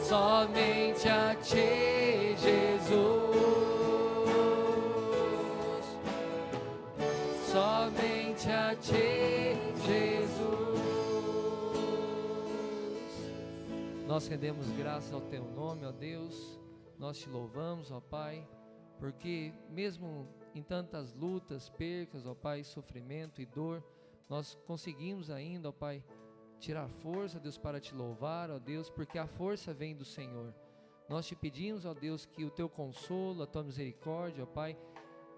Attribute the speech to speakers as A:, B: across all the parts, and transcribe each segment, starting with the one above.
A: somente a Ti, Jesus, somente a Ti, Jesus. Nós rendemos graças ao Teu nome, ó Deus, nós Te louvamos, ó Pai, porque mesmo em tantas lutas, percas, ó Pai, sofrimento e dor, nós conseguimos ainda, ó Pai, tirar força, Deus, para Te louvar, ó Deus, porque a força vem do Senhor. Nós Te pedimos, ó Deus, que o Teu consolo, a Tua misericórdia, ó Pai,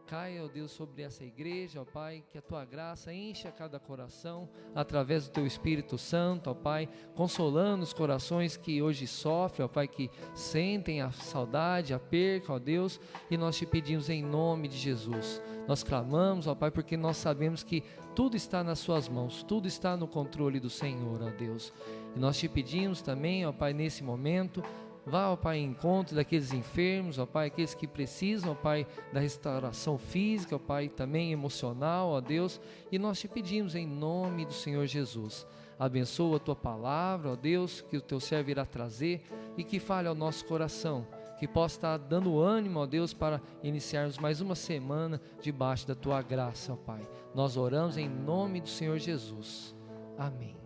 A: caia, ó Deus, sobre essa igreja, ó Pai, que a Tua graça encha cada coração, através do Teu Espírito Santo, ó Pai, consolando os corações que hoje sofrem, ó Pai, que sentem a saudade, a perca, ó Deus, e nós Te pedimos em nome de Jesus. Nós clamamos, ó Pai, porque nós sabemos que tudo está nas Suas mãos, tudo está no controle do Senhor, ó Deus. E nós Te pedimos também, ó Pai, nesse momento, vá, ó Pai, em encontro daqueles enfermos, ó Pai, aqueles que precisam, ó Pai, da restauração física, ó Pai, também emocional, ó Deus, e nós Te pedimos em nome do Senhor Jesus. Abençoa a Tua palavra, ó Deus, que o Teu servo irá trazer e que fale ao nosso coração, que possa estar dando ânimo, ó Deus, para iniciarmos mais uma semana debaixo da Tua graça, ó Pai. Nós oramos em nome do Senhor Jesus. Amém.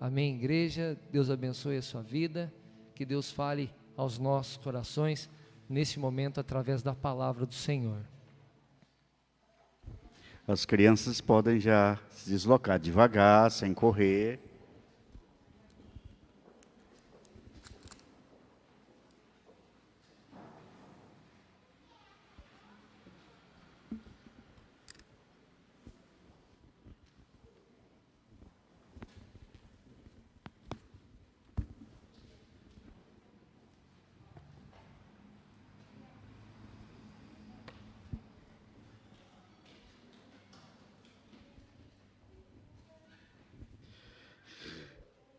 A: Amém, igreja. Deus abençoe a sua vida. Que Deus fale aos nossos corações nesse momento através da palavra do Senhor.
B: As crianças podem já se deslocar devagar, sem correr.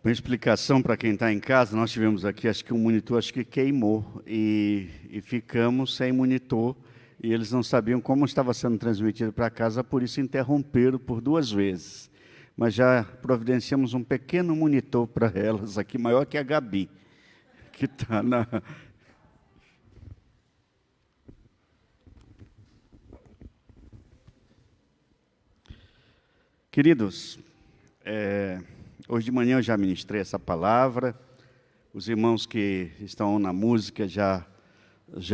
B: Uma explicação para quem está em casa, nós tivemos aqui, acho que um monitor queimou e ficamos sem monitor e eles não sabiam como estava sendo transmitido para casa, por isso interromperam por 2 vezes. Mas já providenciamos um pequeno monitor para elas aqui, maior que a Gabi, que está na... Queridos, hoje de manhã eu já ministrei essa palavra, os irmãos que estão na música já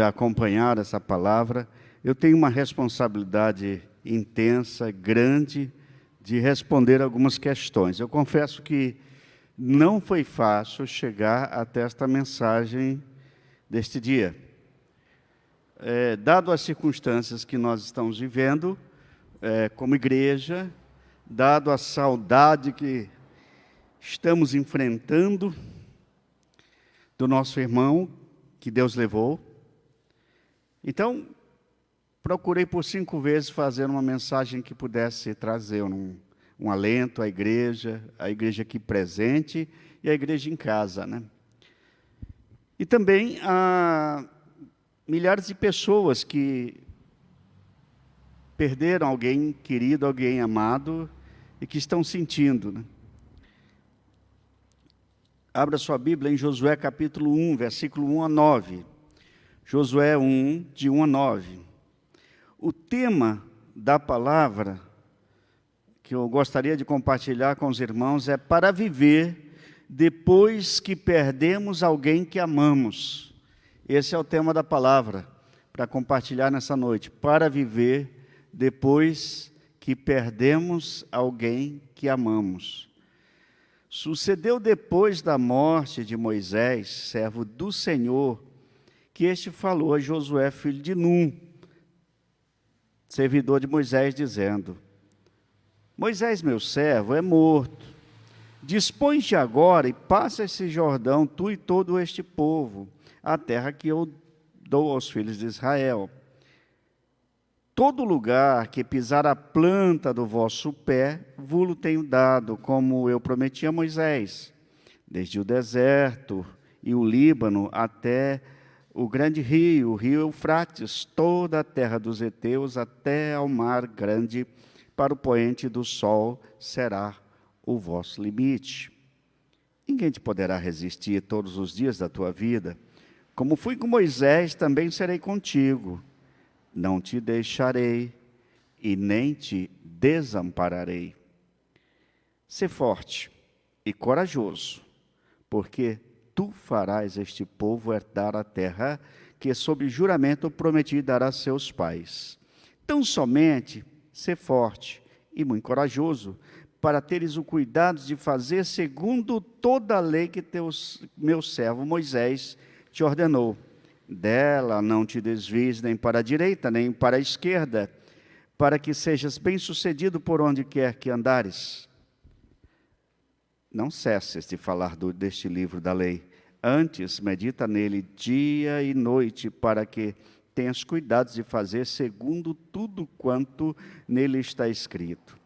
B: acompanharam essa palavra. Eu tenho uma responsabilidade intensa, grande, de responder algumas questões. Eu confesso que não foi fácil chegar até esta mensagem deste dia. Dado as circunstâncias que nós estamos vivendo, como igreja, dado a saudade que estamos enfrentando do nosso irmão que Deus levou. Então, procurei por 5 vezes fazer uma mensagem que pudesse trazer um alento à igreja aqui presente e a igreja em casa, né? E também a milhares de pessoas que perderam alguém querido, alguém amado e que estão sentindo, né? Abra sua Bíblia em Josué capítulo 1, versículo 1 a 9. Josué 1, de 1 a 9. O tema da palavra que eu gostaria de compartilhar com os irmãos é para viver depois que perdemos alguém que amamos. Esse é o tema da palavra para compartilhar nessa noite. Para viver depois que perdemos alguém que amamos. Sucedeu depois da morte de Moisés, servo do Senhor, que este falou a Josué, filho de Num, servidor de Moisés, dizendo: Moisés, meu servo, é morto. Dispõe-te agora e passa esse Jordão, tu e todo este povo, a terra que eu dou aos filhos de Israel. Todo lugar que pisar a planta do vosso pé, vulo tenho dado, como eu prometi a Moisés, desde o deserto e o Líbano até o grande rio, o rio Eufrates, toda a terra dos heteus, até ao mar grande, para o poente do sol será o vosso limite. ninguém te poderá resistir todos os dias da tua vida. Como fui com Moisés, também serei contigo. Não te deixarei e nem te desampararei. Sê forte e corajoso, porque tu farás este povo herdar a terra que, sob juramento, prometi dar a seus pais. Tão somente sê forte e muito corajoso, para teres o cuidado de fazer segundo toda a lei que meu servo Moisés te ordenou. Dela não te desvies nem para a direita, nem para a esquerda, para que sejas bem-sucedido por onde quer que andares. Não cesses de falar deste livro da lei. Antes, medita nele dia e noite, para que tenhas cuidado de fazer segundo tudo quanto nele está escrito.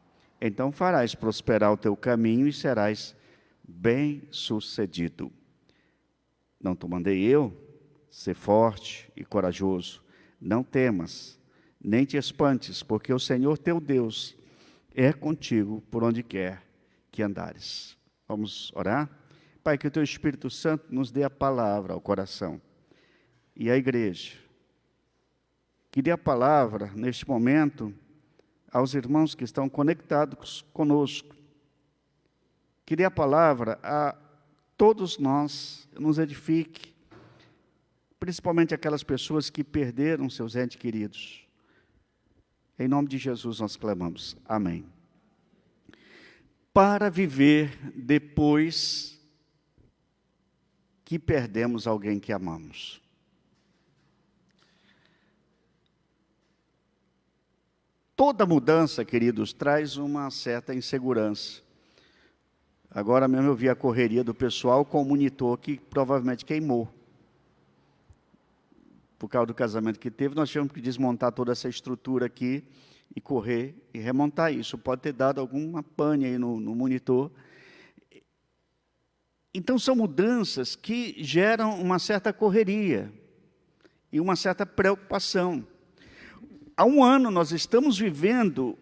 B: Então farás prosperar o teu caminho e serás bem-sucedido. Não te mandei eu? Sê forte e corajoso. Não temas, nem te espantes, porque o Senhor teu Deus é contigo por onde quer que andares. Vamos orar? Pai, que o teu Espírito Santo nos dê a palavra ao coração. E a igreja, que dê a palavra neste momento aos irmãos que estão conectados conosco. Que dê a palavra a todos nós, nos edifique, principalmente aquelas pessoas que perderam seus entes queridos. Em nome de Jesus nós clamamos. Amém. Para viver depois que perdemos alguém que amamos. Toda mudança, queridos, traz uma certa insegurança. Agora mesmo eu vi a correria do pessoal com o monitor que provavelmente queimou. Por causa do casamento que teve, nós tivemos que desmontar toda essa estrutura aqui e correr e remontar isso. Pode ter dado alguma pane aí no monitor. Então, são mudanças que geram uma certa correria e uma certa preocupação. Há um ano nós estamos vivendo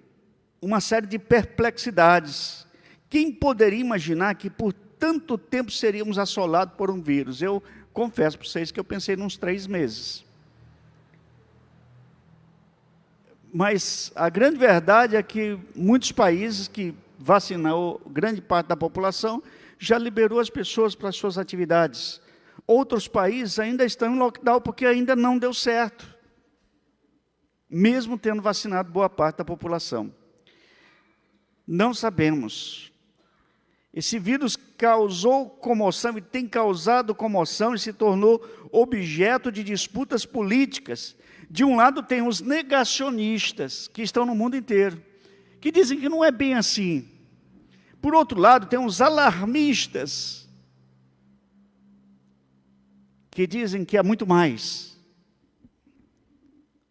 B: uma série de perplexidades. Quem poderia imaginar que por tanto tempo seríamos assolados por um vírus? Eu confesso para vocês que eu pensei nos 3 meses. Mas a grande verdade é que muitos países que vacinou grande parte da população já liberou as pessoas para as suas atividades. Outros países ainda estão em lockdown porque ainda não deu certo, mesmo tendo vacinado boa parte da população. Não sabemos. Esse vírus causou comoção e tem causado comoção e se tornou objeto de disputas políticas. De um lado tem os negacionistas, que estão no mundo inteiro, que dizem que não é bem assim. Por outro lado, tem os alarmistas, que dizem que é muito mais.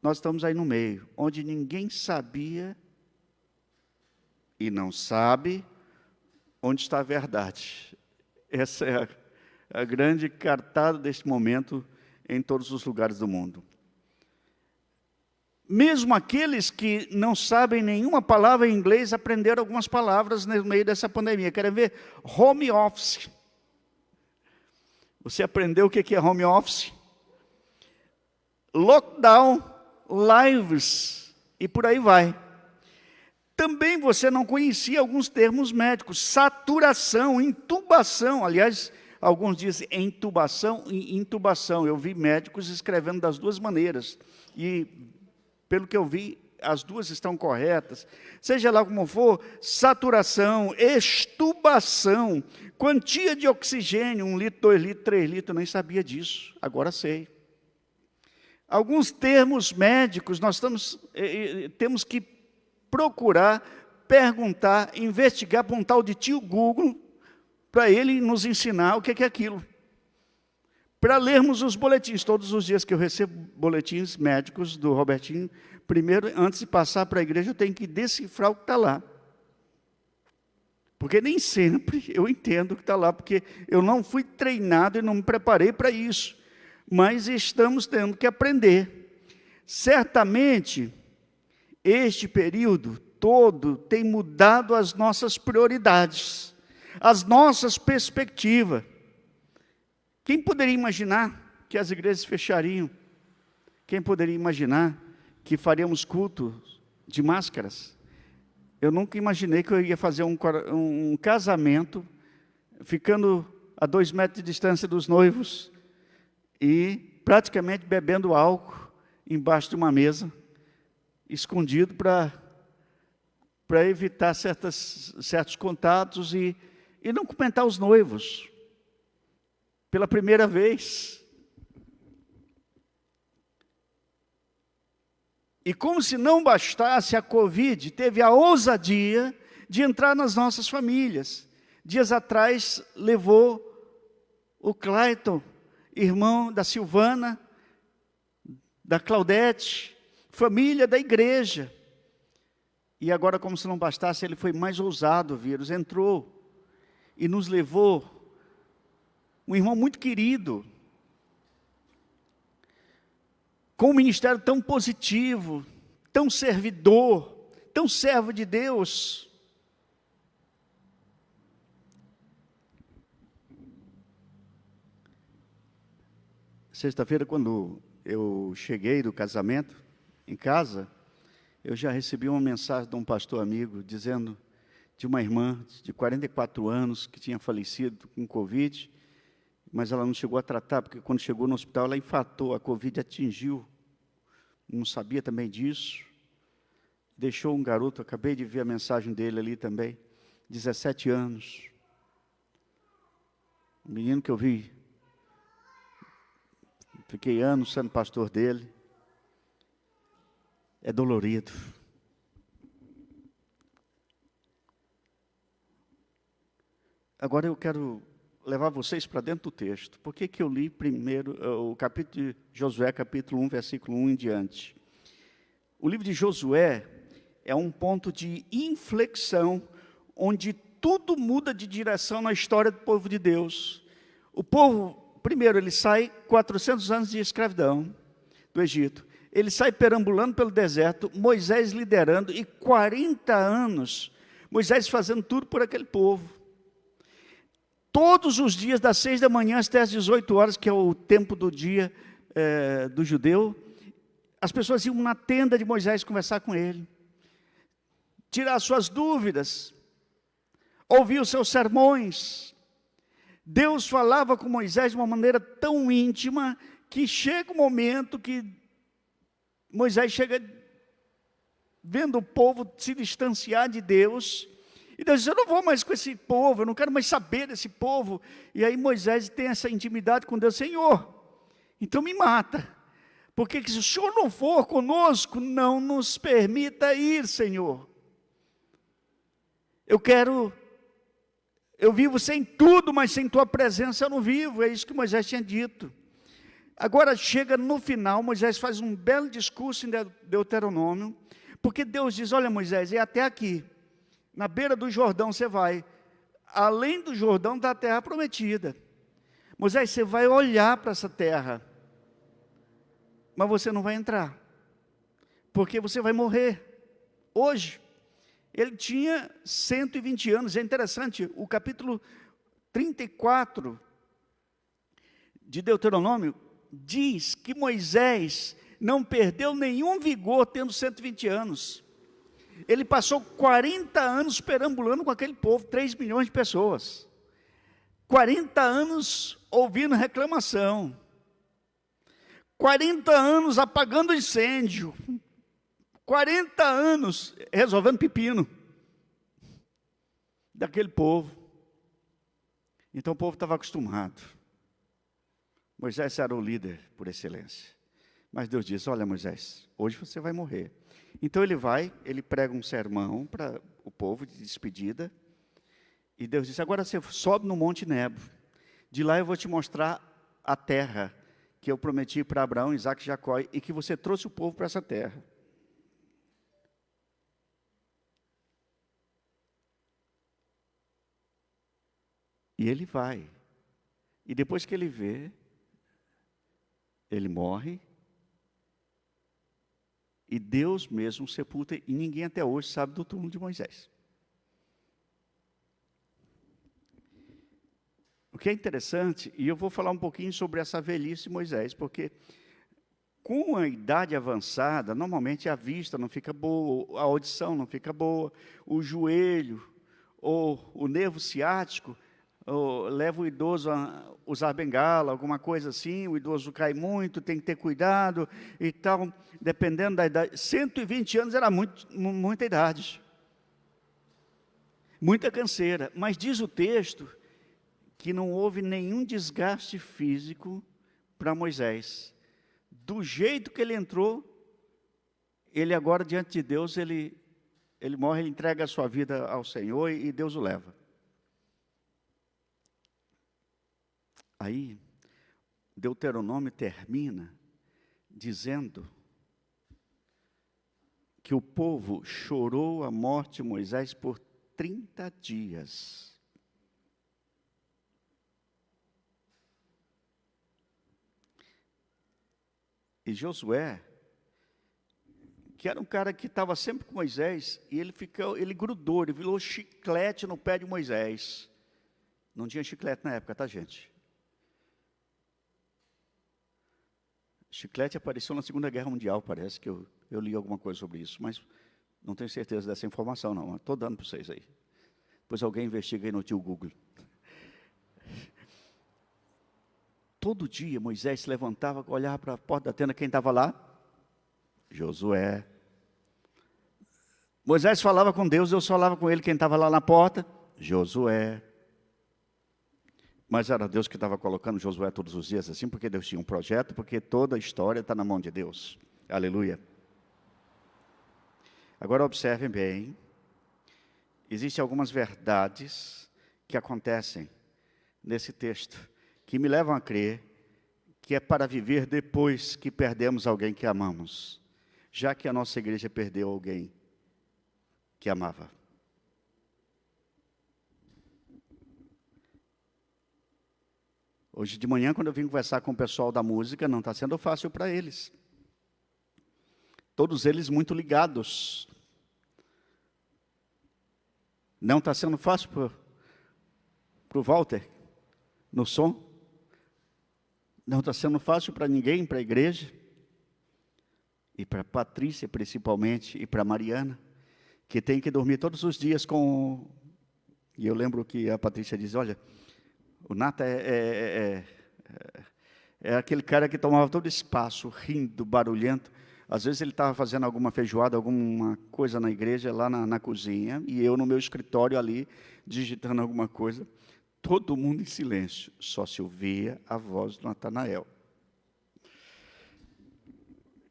B: Nós estamos aí no meio, onde ninguém sabia e não sabe onde está a verdade. Essa é a grande cartada deste momento em todos os lugares do mundo. Mesmo aqueles que não sabem nenhuma palavra em inglês, aprenderam algumas palavras no meio dessa pandemia. Querem ver? Home office. Você aprendeu o que é home office? Lockdown, lives, e por aí vai. Também você não conhecia alguns termos médicos. Saturação, intubação. Aliás, alguns dizem intubação e intubação. Eu vi médicos escrevendo das duas maneiras. E pelo que eu vi, as duas estão corretas. Seja lá como for, saturação, extubação, quantia de oxigênio, 1 litro, 2 litros, 3 litros, eu nem sabia disso, agora sei. Alguns termos médicos, nós temos que procurar, perguntar, investigar para um tal de tio Google, para ele nos ensinar o que é aquilo. Para lermos os boletins, todos os dias que eu recebo boletins médicos do Robertinho, primeiro, antes de passar para a igreja, eu tenho que decifrar o que está lá. Porque nem sempre eu entendo o que está lá, porque eu não fui treinado e não me preparei para isso. Mas estamos tendo que aprender. Certamente, este período todo tem mudado as nossas prioridades. as nossas perspectivas. Quem poderia imaginar que as igrejas fechariam? Quem poderia imaginar que faríamos culto de máscaras? Eu nunca imaginei que eu ia fazer um casamento, ficando a 2 metros de distância dos noivos, e praticamente bebendo álcool embaixo de uma mesa, escondido para evitar certos contatos e não cumprimentar os noivos. Pela primeira vez. E como se não bastasse, a Covid teve a ousadia de entrar nas nossas famílias. Dias atrás levou o Clayton, irmão da Silvana, da Claudete, família da igreja. E agora, como se não bastasse, ele foi mais ousado, o vírus entrou e nos levou. Um irmão muito querido, com um ministério tão positivo, tão servidor, tão servo de Deus. Sexta-feira, quando eu cheguei do casamento, em casa, eu já recebi uma mensagem de um pastor amigo, dizendo de uma irmã de 44 anos, que tinha falecido com Covid, mas ela não chegou a tratar, porque quando chegou no hospital, ela infartou, a Covid atingiu, não sabia também disso, deixou um garoto, acabei de ver a mensagem dele ali também, 17 anos, um menino que eu vi, fiquei anos sendo pastor dele, é dolorido. Agora eu quero levar vocês para dentro do texto. Por que eu li primeiro o capítulo de Josué, capítulo 1, versículo 1 em diante? O livro de Josué é um ponto de inflexão, onde tudo muda de direção na história do povo de Deus. O povo, primeiro, ele sai 400 anos de escravidão do Egito. Ele sai perambulando pelo deserto, Moisés liderando, e 40 anos, Moisés fazendo tudo por aquele povo. Todos os dias, das 6 da manhã até as 18 horas, que é o tempo do dia do judeu, as pessoas iam na tenda de Moisés conversar com ele, tirar suas dúvidas, ouvir os seus sermões. Deus falava com Moisés de uma maneira tão íntima, que chega um momento que Moisés chega vendo o povo se distanciar de Deus, e Deus diz, eu não vou mais com esse povo, eu não quero mais saber desse povo. E aí Moisés tem essa intimidade com Deus, Senhor, então me mata, porque se o Senhor não for conosco, não nos permita ir, Senhor. Eu vivo sem tudo, mas sem tua presença eu não vivo, é isso que Moisés tinha dito. Agora chega no final, Moisés faz um belo discurso em Deuteronômio, porque Deus diz, olha Moisés, é até aqui, na beira do Jordão você vai, além do Jordão da terra prometida. Moisés, você vai olhar para essa terra, mas você não vai entrar, porque você vai morrer, hoje. Ele tinha 120 anos, é interessante, o capítulo 34 de Deuteronômio, diz que Moisés não perdeu nenhum vigor tendo 120 anos. Ele passou 40 anos perambulando com aquele povo, 3 milhões de pessoas. 40 anos ouvindo reclamação. 40 anos apagando incêndio. 40 anos resolvendo pepino daquele povo. Então o povo estava acostumado. Moisés era o líder por excelência. Mas Deus disse, olha Moisés, hoje você vai morrer. Então ele prega um sermão para o povo de despedida. E Deus disse, agora você sobe no Monte Nebo. De lá eu vou te mostrar a terra que eu prometi para Abraão, Isaque e Jacó, e que você trouxe o povo para essa terra. E ele vai. E depois que ele vê, ele morre. E Deus mesmo sepulta, e ninguém até hoje sabe do túmulo de Moisés. que é interessante, e eu vou falar um pouquinho sobre essa velhice de Moisés, porque com a idade avançada, normalmente a vista não fica boa, a audição não fica boa, o joelho ou o nervo ciático leva o idoso a usar bengala, alguma coisa assim, o idoso cai muito, tem que ter cuidado e tal, dependendo da idade. 120 anos era muita idade, muita canseira, mas diz o texto que não houve nenhum desgaste físico para Moisés. Do jeito que ele entrou, ele agora diante de Deus, ele morre, ele entrega a sua vida ao Senhor e Deus o leva. Aí, Deuteronômio termina dizendo que o povo chorou a morte de Moisés por 30 dias. E Josué, que era um cara que estava sempre com Moisés, e ele grudou, ele virou chiclete no pé de Moisés. Não tinha chiclete na época, tá, gente? Chiclete apareceu na Segunda Guerra Mundial, parece que eu li alguma coisa sobre isso, mas não tenho certeza dessa informação, não. Estou dando para vocês aí. Depois alguém investiga aí no tio Google. Todo dia Moisés se levantava, olhava para a porta da tenda, quem estava lá? Josué. Moisés falava com Deus, Deus falava com ele, quem estava lá na porta? Josué. Mas era Deus que estava colocando Josué todos os dias assim, porque Deus tinha um projeto, porque toda a história está na mão de Deus. Aleluia. Agora observem bem, existem algumas verdades que acontecem nesse texto, que me levam a crer que é para viver depois que perdemos alguém que amamos, já que a nossa igreja perdeu alguém que amava. Hoje de manhã, quando eu vim conversar com o pessoal da música, não está sendo fácil para eles. Todos eles muito ligados. Não está sendo fácil para o Walter, no som. Não está sendo fácil para ninguém, para a igreja. E para a Patrícia, principalmente, e para a Mariana, que tem que dormir todos os dias com... E eu lembro que a Patrícia diz, olha, o Nata é aquele cara que tomava todo espaço, rindo, barulhento. Às vezes ele estava fazendo alguma feijoada, alguma coisa na igreja, lá na cozinha, e eu no meu escritório ali, digitando alguma coisa. Todo mundo em silêncio, só se ouvia a voz do Natanael.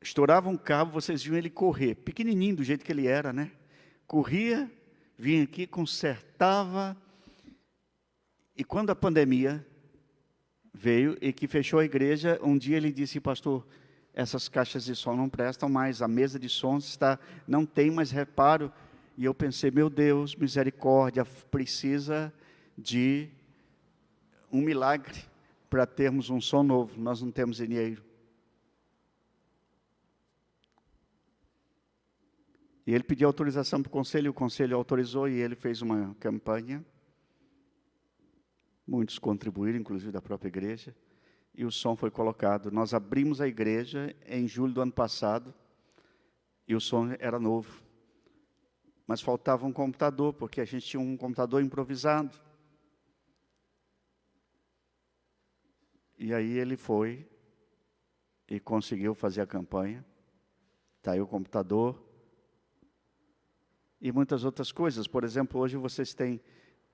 B: Estourava um cabo, vocês viam ele correr, pequenininho do jeito que ele era, né? Corria, vinha aqui, consertava. E quando a pandemia veio e que fechou a igreja, um dia ele disse, pastor, essas caixas de som não prestam mais, a mesa de som não tem mais reparo. E eu pensei, meu Deus, misericórdia, precisa de um milagre para termos um som novo, nós não temos dinheiro. E ele pediu autorização para o conselho autorizou e ele fez uma campanha. Muitos contribuíram, inclusive da própria igreja, e o som foi colocado. Nós abrimos a igreja em julho do ano passado, e o som era novo. Mas faltava um computador, porque a gente tinha um computador improvisado. E aí ele foi e conseguiu fazer a campanha. Está aí o computador. E muitas outras coisas. Por exemplo, hoje vocês têm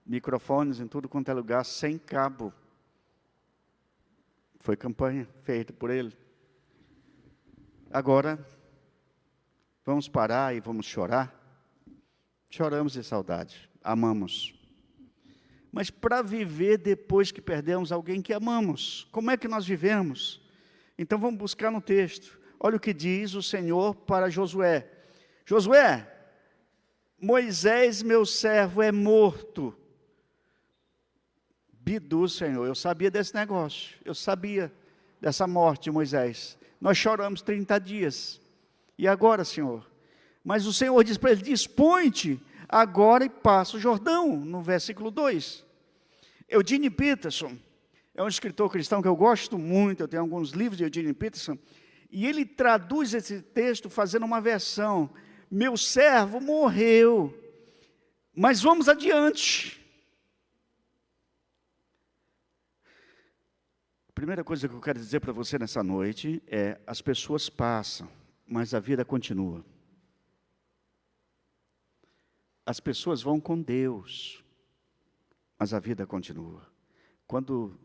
B: microfones em tudo quanto é lugar, sem cabo. Foi campanha feita por ele. Agora, vamos parar e vamos chorar? Choramos de saudade, amamos. Mas para viver depois que perdemos alguém que amamos, como é que nós vivemos? Então vamos buscar no texto. Olha o que diz o Senhor para Josué. Josué, Moisés, meu servo, é morto. Bidu, Senhor, eu sabia desse negócio, eu sabia dessa morte de Moisés. Nós choramos 30 dias. E agora, Senhor? Mas o Senhor diz para ele, dispõe-te agora e passa o Jordão, no versículo 2. Eudine Peterson, é um escritor cristão que eu gosto muito, eu tenho alguns livros de Eugene Peterson, e ele traduz esse texto fazendo uma versão: meu servo morreu, mas vamos adiante. A primeira coisa que eu quero dizer para você nessa noite é: as pessoas passam, mas a vida continua. As pessoas vão com Deus, mas a vida continua. Quando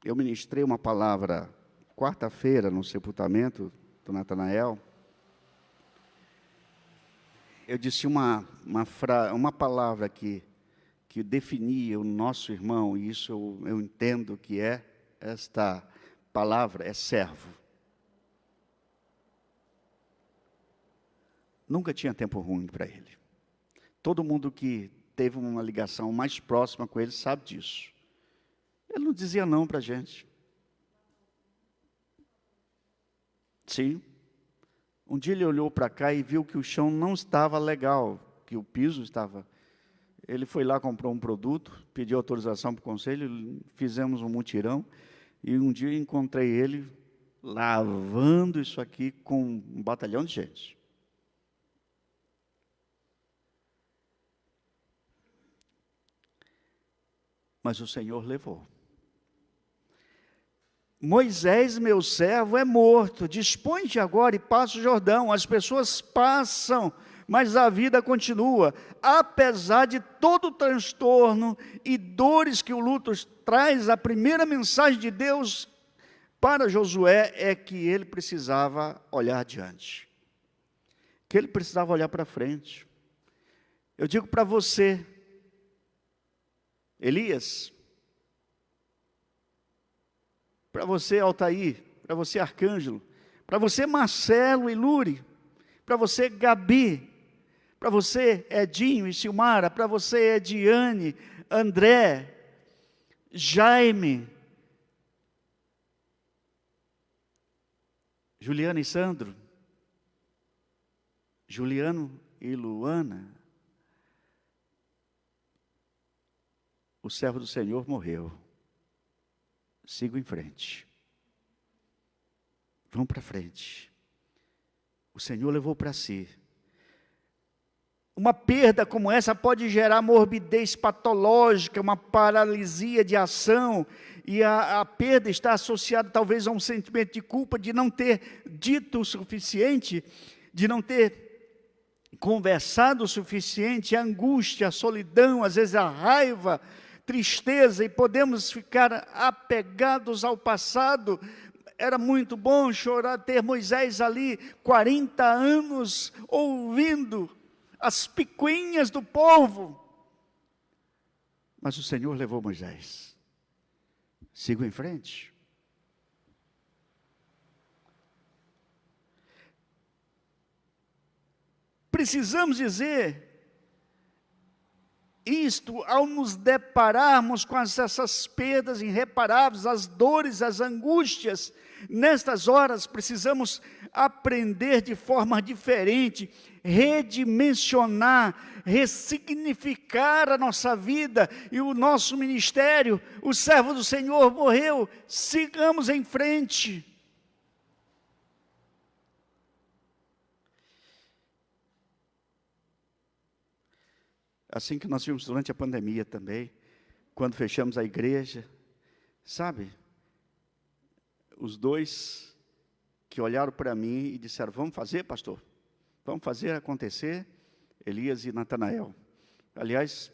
B: eu ministrei uma palavra quarta-feira no sepultamento do Natanael, eu disse uma palavra que definia o nosso irmão, e isso eu entendo que esta palavra é servo. Nunca tinha tempo ruim para ele. Todo mundo que teve uma ligação mais próxima com ele sabe disso. Ele não dizia não para a gente. Sim. Um dia ele olhou para cá e viu que o chão não estava legal, que o piso estava... Ele foi lá, comprou um produto, pediu autorização para o conselho, fizemos um mutirão, e um dia eu encontrei ele lavando isso aqui com um batalhão de gente. Mas o Senhor levou. Moisés, meu servo, é morto. Dispõe-te agora e passa o Jordão. As pessoas passam, mas a vida continua. Apesar de todo o transtorno e dores que o luto traz, a primeira mensagem de Deus para Josué é que ele precisava olhar adiante. Que ele precisava olhar para frente. Eu digo para você, Elias, para você, Altair, para você, Arcângelo, para você, Marcelo e Luri, para você, Gabi, para você, Edinho e Silmara, para você, Ediane, André, Jaime, Juliana e Sandro, Juliano e Luana. O servo do Senhor morreu. Sigo em frente. Vamos para frente. O Senhor levou para si. Uma perda como essa pode gerar morbidez patológica, uma paralisia de ação, e a perda está associada talvez a um sentimento de culpa, de não ter dito o suficiente, de não ter conversado o suficiente, a angústia, a solidão, às vezes a raiva, tristeza, e podemos ficar apegados ao passado. Era muito bom chorar, ter Moisés ali, 40 anos, ouvindo as picuinhas do povo. Mas o Senhor levou Moisés. Sigo em frente. Precisamos dizer isto ao nos depararmos com essas perdas irreparáveis, as dores, as angústias. Nestas horas precisamos aprender de forma diferente, redimensionar, ressignificar a nossa vida e o nosso ministério. O servo do Senhor morreu, sigamos em frente. Assim que nós vimos durante a pandemia também, quando fechamos a igreja, sabe? Os dois que olharam para mim e disseram: vamos fazer, pastor? Vamos fazer acontecer, Elias e Natanael. Aliás,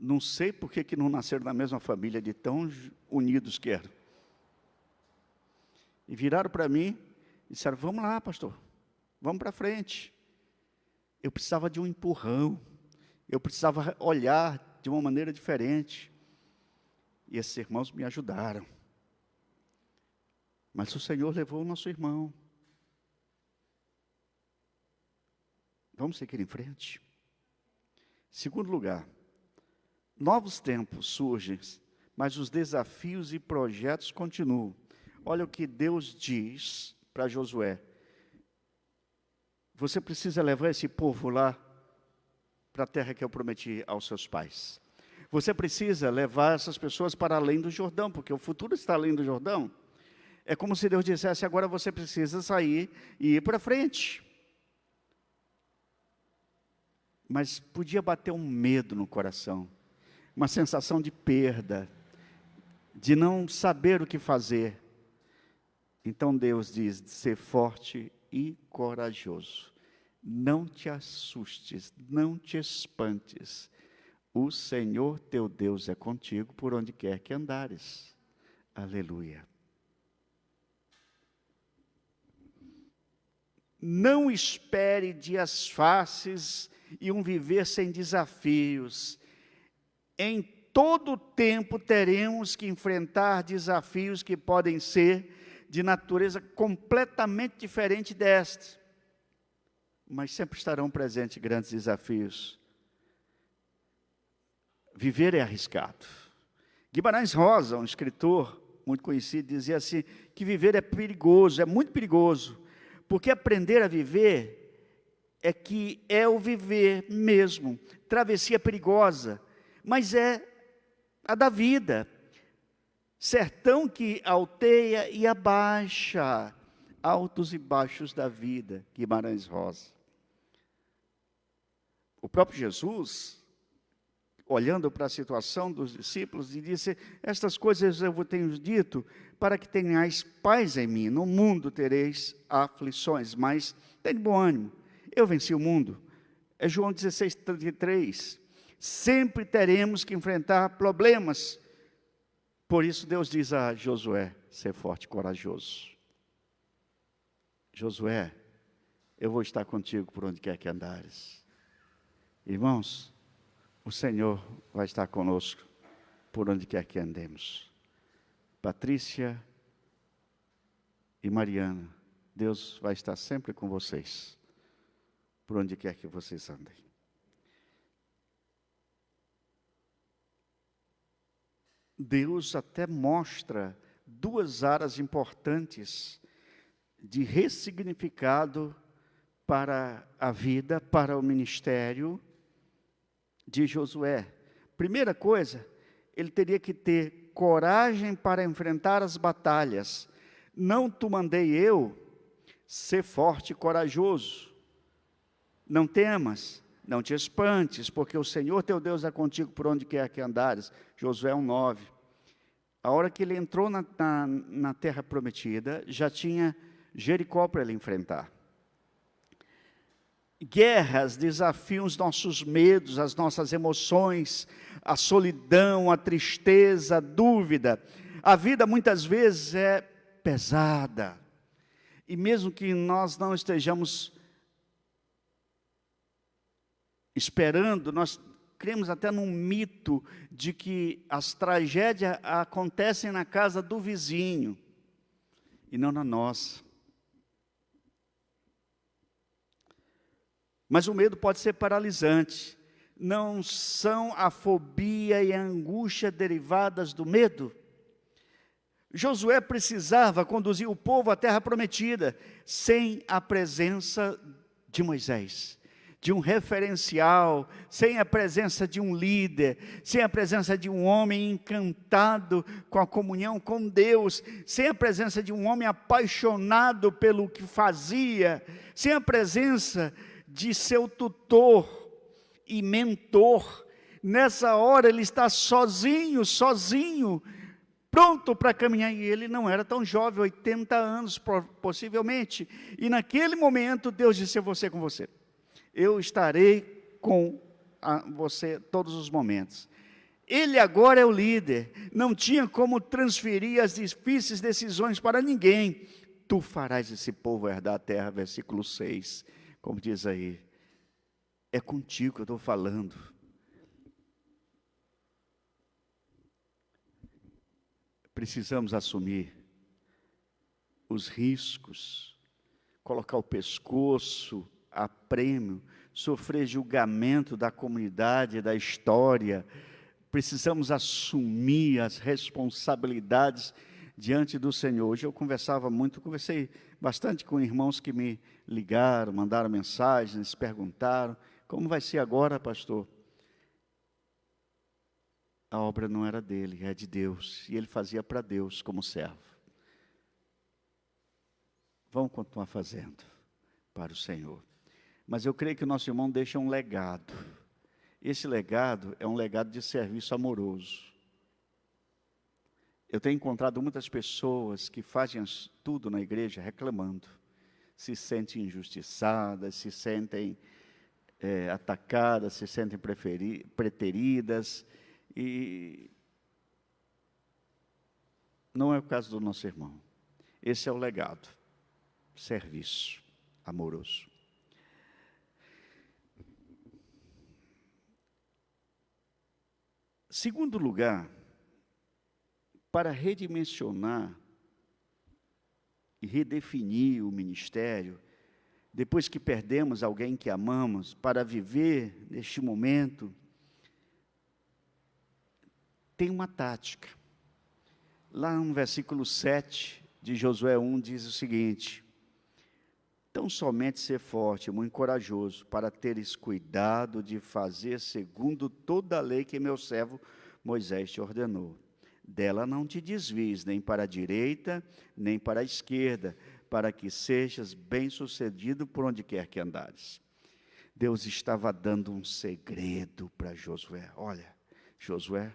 B: não sei por que não nasceram na mesma família, de tão unidos que eram. E viraram para mim e disseram: vamos lá, pastor, vamos para frente. Eu precisava de um empurrão. Eu precisava olhar de uma maneira diferente. E esses irmãos me ajudaram. Mas o Senhor levou o nosso irmão. Vamos seguir em frente. Segundo lugar, novos tempos surgem, mas os desafios e projetos continuam. Olha o que Deus diz para Josué: você precisa levar esse povo lá para a terra que eu prometi aos seus pais. Você precisa levar essas pessoas para além do Jordão, porque o futuro está além do Jordão. É como se Deus dissesse, agora você precisa sair e ir para frente. Mas podia bater um medo no coração, uma sensação de perda, de não saber o que fazer. Então Deus diz, ser forte e corajoso. Não te assustes, não te espantes. O Senhor teu Deus é contigo por onde quer que andares. Aleluia. Não espere dias fáceis e um viver sem desafios. Em todo tempo teremos que enfrentar desafios que podem ser de natureza completamente diferente desta. Mas sempre estarão presentes grandes desafios. Viver é arriscado. Guimarães Rosa, um escritor muito conhecido, dizia assim, que viver é perigoso, é muito perigoso, porque aprender a viver é o viver mesmo, travessia perigosa, mas é a da vida, sertão que alteia e abaixa, altos e baixos da vida, Guimarães Rosa. O próprio Jesus, olhando para a situação dos discípulos, e disse, estas coisas eu vos tenho dito, para que tenhais paz em mim. No mundo tereis aflições, mas tem bom ânimo. Eu venci o mundo. É João 16:33. Sempre teremos que enfrentar problemas. Por isso Deus diz a Josué, ser forte e corajoso. Josué, eu vou estar contigo por onde quer que andares. Irmãos, o Senhor vai estar conosco por onde quer que andemos. Patrícia e Mariana, Deus vai estar sempre com vocês, por onde quer que vocês andem. Deus até mostra duas áreas importantes de ressignificado para a vida, para o ministério de Josué. Primeira coisa, ele teria que ter coragem para enfrentar as batalhas. Não te mandei eu, ser forte e corajoso. Não temas, não te espantes, porque o Senhor teu Deus é contigo por onde quer que andares. Josué 1:9. A hora que ele entrou na terra prometida, já tinha Jericó para ele enfrentar. Guerras desafiam os nossos medos, as nossas emoções, a solidão, a tristeza, a dúvida. A vida muitas vezes é pesada. E mesmo que nós não estejamos esperando, nós cremos até num mito de que as tragédias acontecem na casa do vizinho e não na nossa. Mas o medo pode ser paralisante. Não são a fobia e a angústia derivadas do medo? Josué precisava conduzir o povo à terra prometida, sem a presença de Moisés, de um referencial, sem a presença de um líder, sem a presença de um homem encantado com a comunhão com Deus, sem a presença de um homem apaixonado pelo que fazia, sem a presença de seu tutor e mentor. Nessa hora ele está sozinho, pronto para caminhar, e ele não era tão jovem, 80 anos possivelmente, e naquele momento Deus disse, eu vou ser com você, eu estarei com você todos os momentos. Ele agora é o líder, não tinha como transferir as difíceis decisões para ninguém. Tu farás esse povo herdar a terra, versículo 6, como diz aí, é contigo que eu estou falando. Precisamos assumir os riscos, colocar o pescoço a prêmio, sofrer julgamento da comunidade, da história. Precisamos assumir as responsabilidades diante do Senhor. Hoje eu conversei bastante com irmãos que me ligaram, mandaram mensagens, perguntaram, como vai ser agora, pastor? a obra não era dele, é de Deus. E ele fazia para Deus como servo. Vamos continuar fazendo para o Senhor. Mas eu creio que o nosso irmão deixa um legado. Esse legado é um legado de serviço amoroso. Eu tenho encontrado muitas pessoas que fazem tudo na igreja reclamando. Se sentem injustiçadas, se sentem atacadas, se sentem preteridas. E não é o caso do nosso irmão. Esse é o legado. Serviço amoroso. Segundo lugar, para redimensionar e redefinir o ministério, depois que perdemos alguém que amamos, para viver neste momento, tem uma tática. Lá no versículo 7 de Josué 1 diz o seguinte: tão somente ser forte e muito corajoso, para teres cuidado de fazer segundo toda a lei que meu servo Moisés te ordenou. Dela não te desvies, nem para a direita, nem para a esquerda, para que sejas bem-sucedido por onde quer que andares. Deus estava dando um segredo para Josué. Olha, Josué,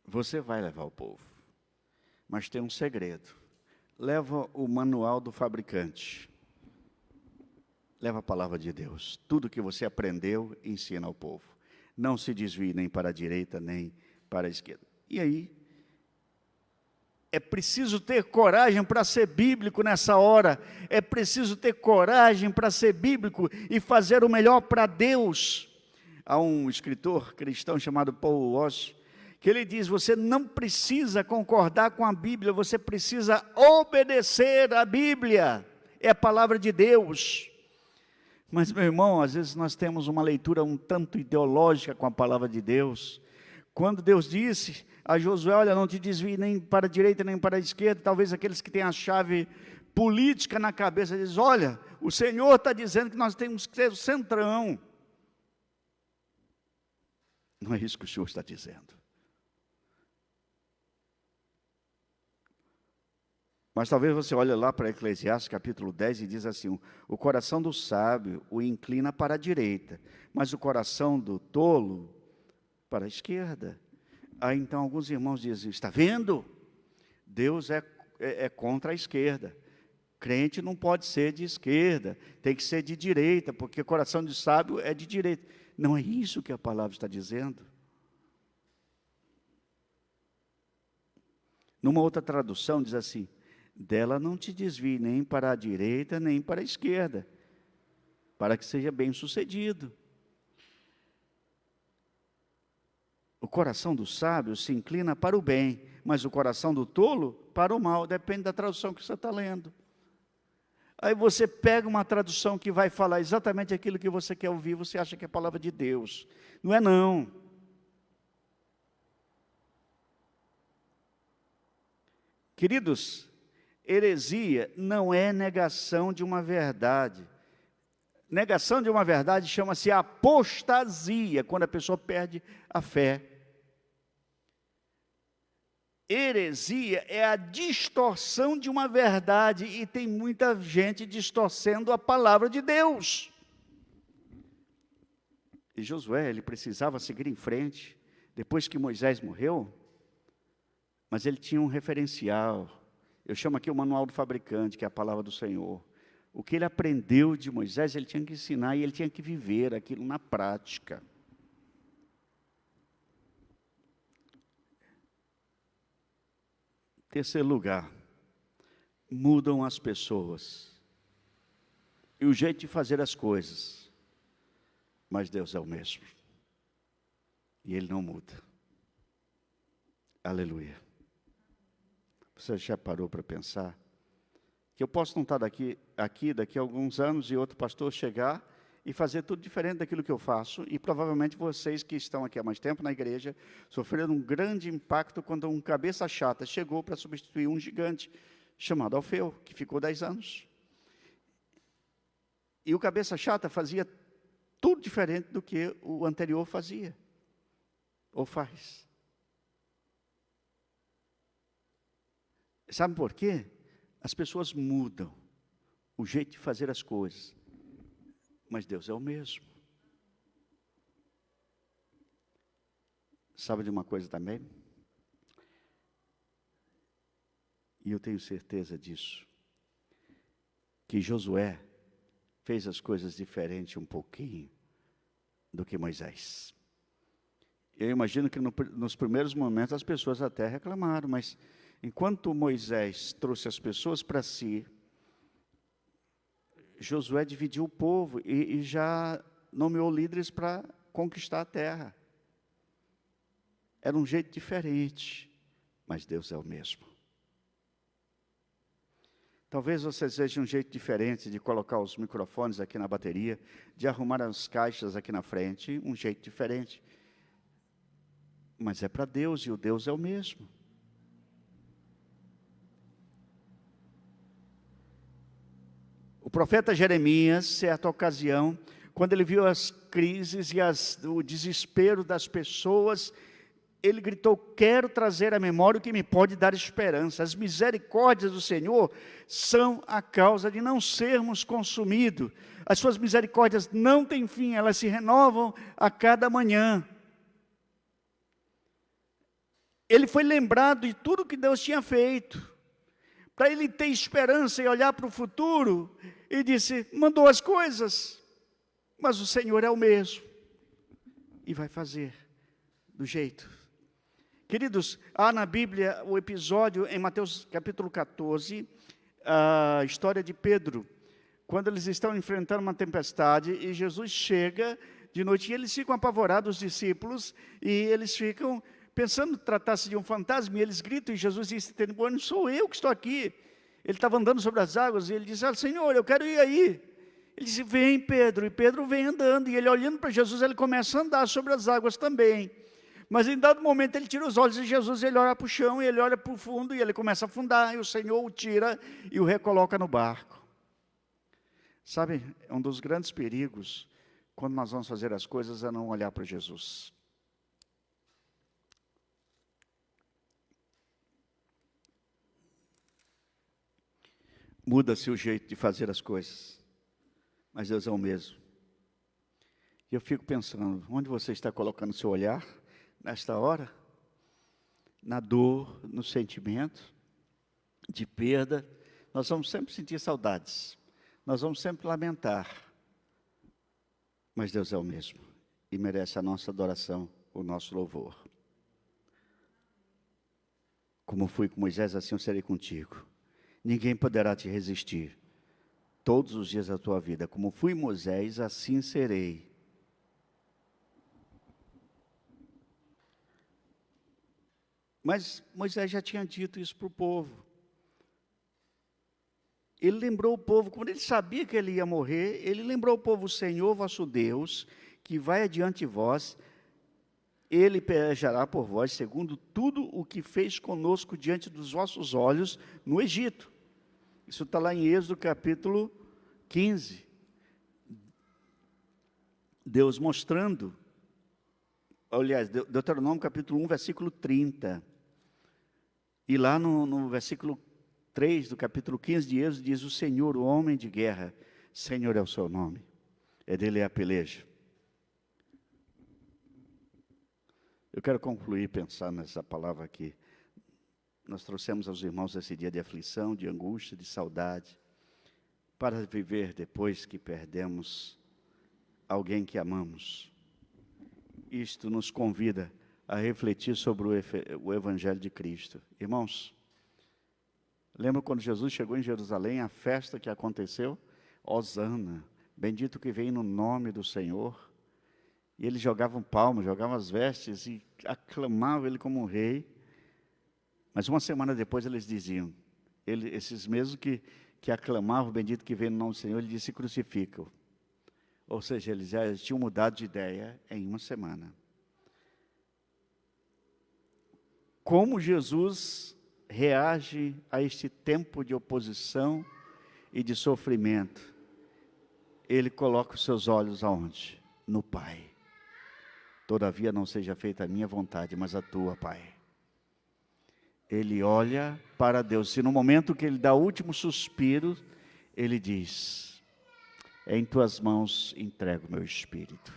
B: você vai levar o povo, mas tem um segredo. Leva o manual do fabricante. Leva a palavra de Deus. Tudo que você aprendeu, ensina ao povo. Não se desvie nem para a direita, nem para a esquerda. E aí, é preciso ter coragem para ser bíblico nessa hora. É preciso ter coragem para ser bíblico e fazer o melhor para Deus. Há um escritor cristão chamado Paul Walsh, que ele diz: você não precisa concordar com a Bíblia, você precisa obedecer à Bíblia. É a palavra de Deus. Mas, meu irmão, às vezes nós temos uma leitura um tanto ideológica com a palavra de Deus. Quando Deus disse a Josué: olha, não te desvie nem para a direita nem para a esquerda, talvez aqueles que têm a chave política na cabeça dizem: olha, o Senhor está dizendo que nós temos que ter o centrão. Não é isso que o Senhor está dizendo. Mas talvez você olhe lá para Eclesiastes capítulo 10 e diz assim: o coração do sábio o inclina para a direita, mas o coração do tolo para a esquerda. Aí então alguns irmãos dizem: está vendo? Deus é contra a esquerda. Crente não pode ser de esquerda, tem que ser de direita, porque o coração de sábio é de direita. Não é isso que a palavra está dizendo. Numa outra tradução diz assim: dela não te desvie nem para a direita, nem para a esquerda, para que seja bem-sucedido. O coração do sábio se inclina para o bem, mas o coração do tolo para o mal, depende da tradução que você está lendo. Aí você pega uma tradução que vai falar exatamente aquilo que você quer ouvir, você acha que é a palavra de Deus. Não é não. Queridos, heresia não é negação de uma verdade. Negação de uma verdade chama-se apostasia, quando a pessoa perde a fé. Heresia é a distorção de uma verdade, e tem muita gente distorcendo a palavra de Deus. E Josué, ele precisava seguir em frente, depois que Moisés morreu, mas ele tinha um referencial. Eu chamo aqui o manual do fabricante, que é a palavra do Senhor. O que ele aprendeu de Moisés, ele tinha que ensinar e ele tinha que viver aquilo na prática. Terceiro lugar, mudam as pessoas e o jeito de fazer as coisas, mas Deus é o mesmo e Ele não muda. Aleluia. Você já parou para pensar que eu posso não estar aqui daqui a alguns anos e outro pastor chegar e fazer tudo diferente daquilo que eu faço, e provavelmente vocês que estão aqui há mais tempo na igreja sofreram um grande impacto quando um cabeça chata chegou para substituir um gigante chamado Alfeu, que ficou 10 anos. E o cabeça chata fazia tudo diferente do que o anterior fazia, ou faz. Sabe por quê? As pessoas mudam o jeito de fazer as coisas, mas Deus é o mesmo. Sabe de uma coisa também? E eu tenho certeza disso, que Josué fez as coisas diferentes um pouquinho do que Moisés. Eu imagino que nos primeiros momentos as pessoas até reclamaram, mas enquanto Moisés trouxe as pessoas para si, Josué dividiu o povo e já nomeou líderes para conquistar a terra. Era um jeito diferente, mas Deus é o mesmo. Talvez você seja um jeito diferente de colocar os microfones aqui na bateria, de arrumar as caixas aqui na frente, um jeito diferente. Mas é para Deus, e o Deus é o mesmo. O profeta Jeremias, certa ocasião, quando ele viu as crises e o desespero das pessoas, ele gritou: quero trazer à memória o que me pode dar esperança. As misericórdias do Senhor são a causa de não sermos consumidos. As suas misericórdias não têm fim, elas se renovam a cada manhã. Ele foi lembrado de tudo que Deus tinha feito, para ele ter esperança e olhar para o futuro, e disse: mandou as coisas, mas o Senhor é o mesmo, e vai fazer do jeito. Queridos, há na Bíblia o episódio em Mateus capítulo 14, a história de Pedro, quando eles estão enfrentando uma tempestade, e Jesus chega de noite, e eles ficam apavorados, os discípulos, e eles ficam pensando que tratasse de um fantasma, e eles gritam, e Jesus disse: não sou eu que estou aqui. Ele estava andando sobre as águas, e ele disse: Senhor, eu quero ir aí. Ele disse: vem, Pedro. E Pedro vem andando, e ele olhando para Jesus, ele começa a andar sobre as águas também. Mas em dado momento ele tira os olhos de Jesus, ele olha para o chão, e ele olha para o fundo, e ele começa a afundar, e o Senhor o tira e o recoloca no barco. Sabe, é um dos grandes perigos, quando nós vamos fazer as coisas, é não olhar para Jesus. Muda-se o jeito de fazer as coisas, mas Deus é o mesmo. E eu fico pensando, onde você está colocando seu olhar nesta hora? Na dor, no sentimento de perda. Nós vamos sempre sentir saudades, nós vamos sempre lamentar, mas Deus é o mesmo, e merece a nossa adoração, o nosso louvor. Como fui com Moisés, assim eu serei contigo. Ninguém poderá te resistir todos os dias da tua vida. Como fui Moisés, assim serei. Mas Moisés já tinha dito isso para o povo. Ele lembrou o povo, quando ele sabia que ele ia morrer, ele lembrou o povo: o Senhor vosso Deus, que vai adiante de vós, Ele pelejará por vós, segundo tudo o que fez conosco diante dos vossos olhos no Egito. Isso está lá em Êxodo capítulo 15. Deus mostrando, aliás, Deuteronômio capítulo 1, versículo 30. E lá no versículo 3 do capítulo 15 de Êxodo, diz: o Senhor, o homem de guerra, Senhor é o seu nome, é dele a peleja. Eu quero concluir pensando nessa palavra aqui. Nós trouxemos aos irmãos esse dia de aflição, de angústia, de saudade, para viver depois que perdemos alguém que amamos. Isto nos convida a refletir sobre o Evangelho de Cristo. Irmãos, lembra quando Jesus chegou em Jerusalém, a festa que aconteceu? Hosana, bendito que vem no nome do Senhor. E eles jogavam palmas, jogavam as vestes e aclamavam ele como um rei. Mas uma semana depois eles diziam, esses mesmos que aclamavam, bendito que vem no nome do Senhor, ele disse: crucifica-o. Ou seja, eles já tinham mudado de ideia em uma semana. Como Jesus reage a este tempo de oposição e de sofrimento? Ele coloca os seus olhos aonde? no Pai. Todavia não seja feita a minha vontade, mas a tua, Pai. Ele olha para Deus, e no momento que ele dá o último suspiro, ele diz: em tuas mãos entrego o meu espírito.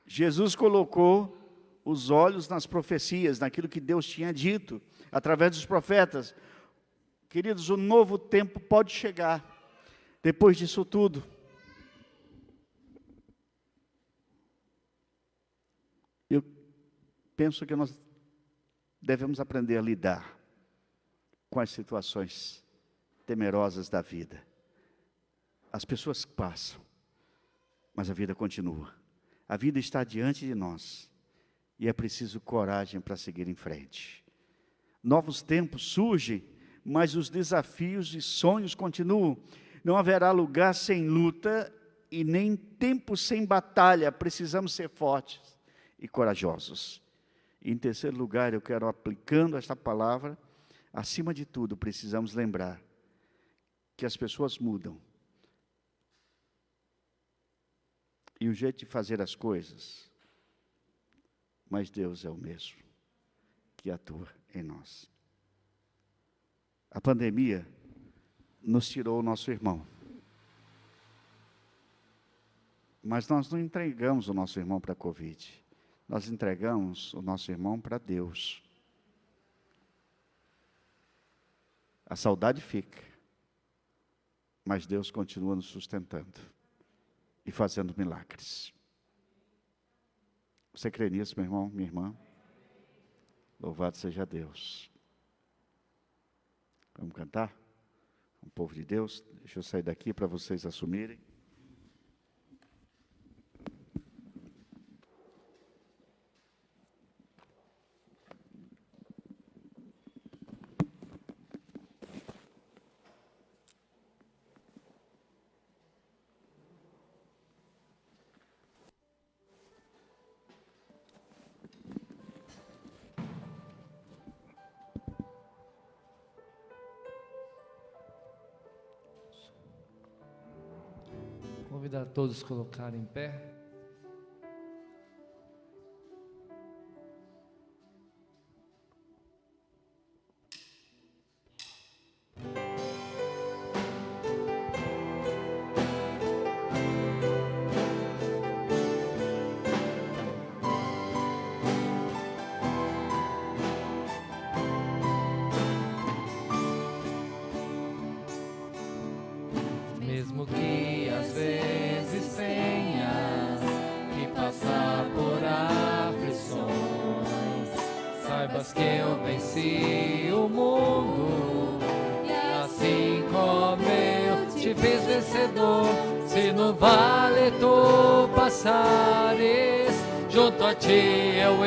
B: Jesus colocou os olhos nas profecias, naquilo que Deus tinha dito, através dos profetas. Queridos, o novo tempo pode chegar, depois disso tudo. Eu penso que nós devemos aprender a lidar com as situações temerosas da vida. As pessoas passam, mas a vida continua. A vida está diante de nós e é preciso coragem para seguir em frente. Novos tempos surgem, mas os desafios e sonhos continuam. Não haverá lugar sem luta e nem tempo sem batalha. Precisamos ser fortes e corajosos. E em terceiro lugar, eu quero, aplicando esta palavra, acima de tudo, precisamos lembrar que as pessoas mudam. E o jeito de fazer as coisas, mas Deus é o mesmo que atua em nós. A pandemia nos tirou o nosso irmão. Mas nós não entregamos o nosso irmão para a Covid. Nós entregamos o nosso irmão para Deus. A saudade fica, mas Deus continua nos sustentando e fazendo milagres. Você crê nisso, meu irmão, minha irmã? Louvado seja Deus. Vamos cantar? O povo de Deus. Deixa eu sair daqui para vocês assumirem.
A: Convidar todos a colocarem em pé. Mesmo que às vezes tenhas que passar por aflições, saibas que eu venci o mundo, e assim como eu te fiz vencedor. Se no vale tu passares, junto a ti eu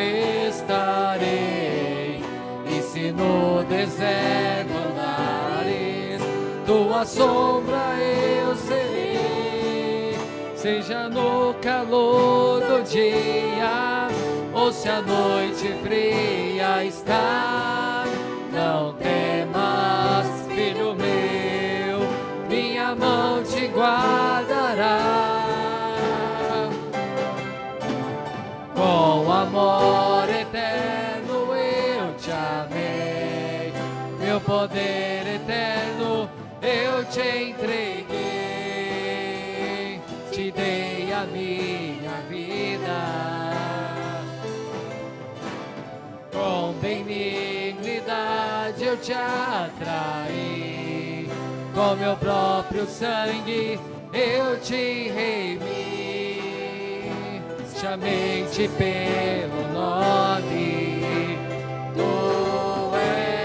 A: estarei, e se no deserto andares, tua sombra eu serei. Seja no calor do dia, ou se a noite fria está, não temas, filho meu, minha mão te guardará. Com amor eterno eu te amei, meu poder eterno eu te entreguei, te dei a minha vida. Com benignidade eu te atraí, com meu próprio sangue eu te remi, chamei-te pelo nome, tu és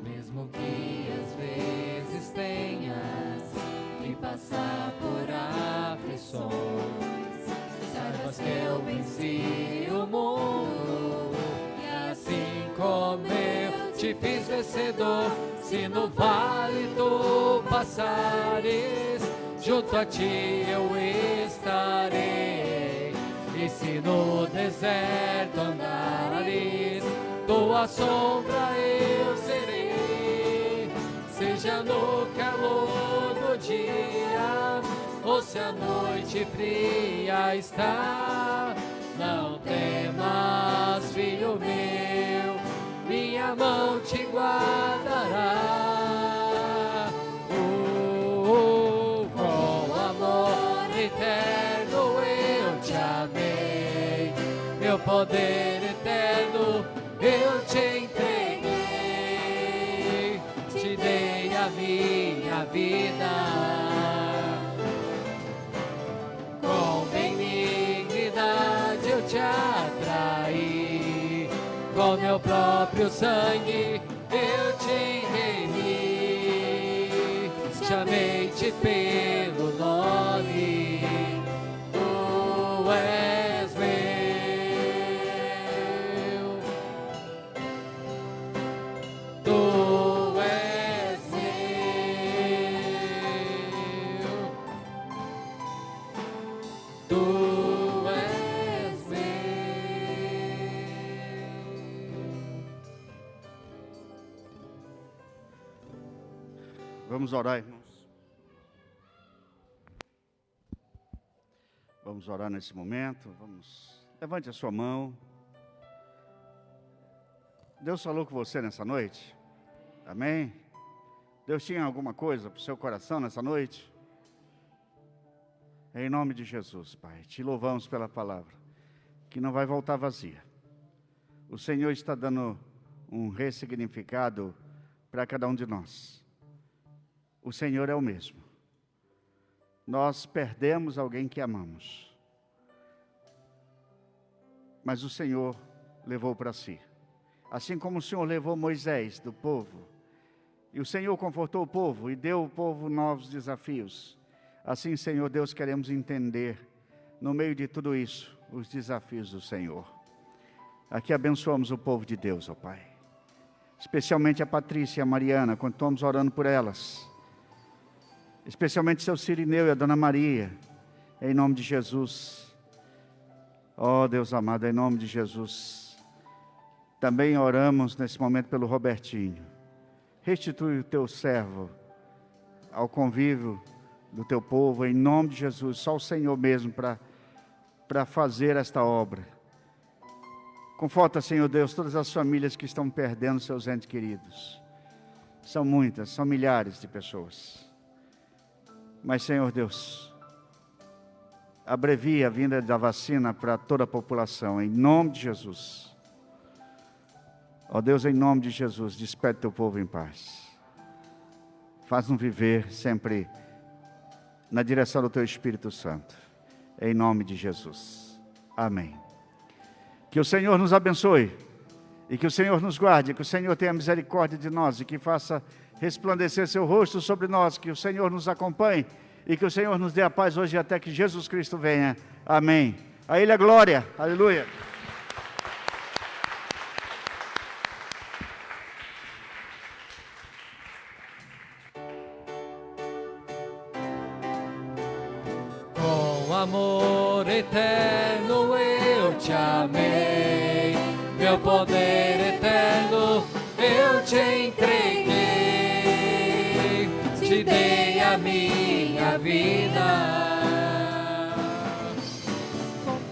A: Mesmo que às vezes tenhas que passar por aflições, saibas que eu venci o mundo, e assim como eu te fiz vencedor. Se no vale tu passares, junto a ti eu estarei. E se no deserto andares, tua sombra eu serei. Seja no calor do dia, ou se a noite fria está, não temas, filho meu, minha mão te guardará. Com amor eterno eu te amei, meu poder eterno eu te entreguei, te dei a minha vida. Com benignidade eu te atraí, com meu próprio sangue eu te remi, chamei-te pelo nome, tu és meu, tu és meu, tu és meu.
B: Vamos orar, irmãos. Vamos orar nesse momento. Levante a sua mão. Deus falou com você nessa noite? Amém? Deus tinha alguma coisa para o seu coração nessa noite? Em nome de Jesus, Pai, te louvamos pela palavra, que não vai voltar vazia. O Senhor está dando um ressignificado para cada um de nós. O Senhor é o mesmo. Nós perdemos alguém que amamos, mas o Senhor levou para si. Assim como o Senhor levou Moisés do povo, e o Senhor confortou o povo e deu ao povo novos desafios. Assim, Senhor Deus, queremos entender, no meio de tudo isso, os desafios do Senhor. Aqui abençoamos o povo de Deus, ó Pai. Especialmente a Patrícia e a Mariana, quando estamos orando por elas. Especialmente seu Cirineu e a Dona Maria, em nome de Jesus. Ó Deus amado, em nome de Jesus. Também oramos nesse momento pelo Robertinho. Restitui o teu servo ao convívio do teu povo, em nome de Jesus. Só o Senhor mesmo para fazer esta obra. Conforta, Senhor Deus, todas as famílias que estão perdendo seus entes queridos. São muitas, são milhares de pessoas. Mas, Senhor Deus, abrevia a vinda da vacina para toda a população, em nome de Jesus. Ó Deus, em nome de Jesus, despede teu povo em paz. Faz-nos viver sempre na direção do teu Espírito Santo, em nome de Jesus. Amém. Que o Senhor nos abençoe, e que o Senhor nos guarde, que o Senhor tenha misericórdia de nós, e que faça resplandecer seu rosto sobre nós, que o Senhor nos acompanhe, e que o Senhor nos dê a paz hoje até que Jesus Cristo venha. Amém. A Ele a glória. Aleluia.
A: Com amor eterno eu te amei, meu poder eterno eu te entreguei, te dei a minha vida.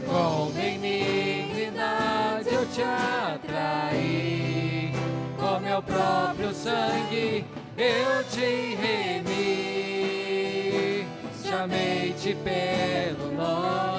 A: Com benignidade eu te atraí, com meu próprio sangue eu te remi, chamei-te pelo nome.